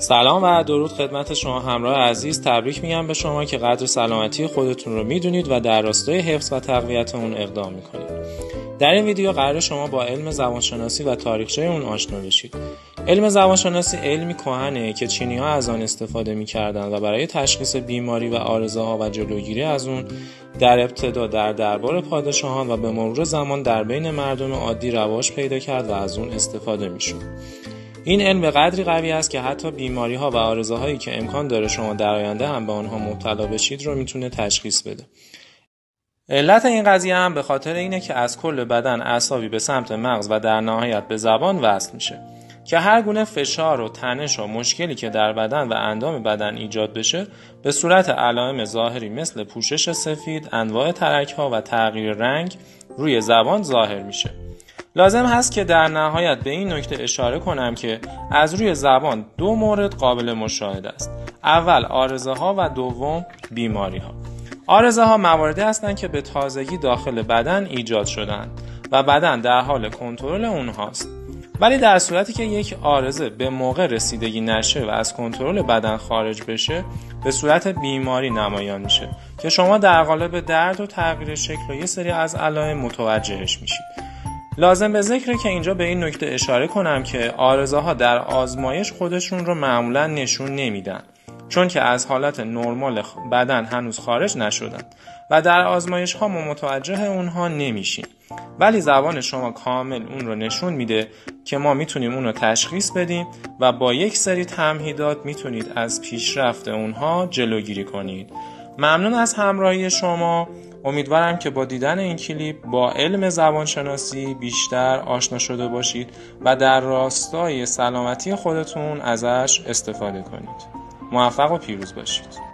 سلام و درود خدمت شما همراه عزیز. تبریک میگم به شما که قدر سلامتی خودتون رو میدونید و در راستای حفظ و تقویت اون اقدام میکنید. در این ویدیو قرار شما با علم زبانشناسی و تاریخچه اون آشنا بشید. علم زبانشناسی علمی کهنه که چینی‌ها از آن استفاده می‌کردند و برای تشخیص بیماری و عارضه‌ها و جلوگیری از اون در ابتدا در دربار پادشاهان و به مرور زمان در بین مردم عادی رواج پیدا کرد و از اون استفاده می‌شد. این علم به قدری قوی است که حتی بیماری‌ها و عارضه‌هایی که امکان داره شما در آینده هم به آنها مبتلا بشید رو میتونه تشخیص بده. علت این قضیه هم به خاطر اینه که از کل بدن اعصابی به سمت مغز و در نهایت به زبان وصل میشه که هر گونه فشار و تنش و مشکلی که در بدن و اندام بدن ایجاد بشه به صورت علائم ظاهری مثل پوشش سفید، انواع ترک‌ها و تغییر رنگ روی زبان ظاهر میشه. لازم هست که در نهایت به این نکته اشاره کنم که از روی زبان دو مورد قابل مشاهده است. اول عارضه‌ها و دوم بیماری‌ها. عارضه‌ها مواردی هستند که به تازگی داخل بدن ایجاد شدند و بدن در حال کنترل اونهاست. ولی در صورتی که یک عارضه به موقع رسیدگی نشه و از کنترل بدن خارج بشه به صورت بیماری نمایان میشه که شما در قالب درد و تغییر شکل و یه سری از علائم متوجهش میشید. لازم به ذکره که اینجا به این نکته اشاره کنم که عارضه‌ها در آزمایش خودشون رو معمولا نشون نمیدن، چون که از حالت نرمال بدن هنوز خارج نشدن و در آزمایش ها ما متوجه اونها نمیشیم. ولی زبان شما کامل اون رو نشون میده که ما میتونیم اون رو تشخیص بدیم و با یک سری تمهیدات میتونید از پیشرفت اونها جلوگیری کنید. ممنون از همراهی شما. امیدوارم که با دیدن این کلیپ با علم زبانشناسی بیشتر آشنا شده باشید و در راستای سلامتی خودتون ازش استفاده کنید. موفق و پیروز باشید.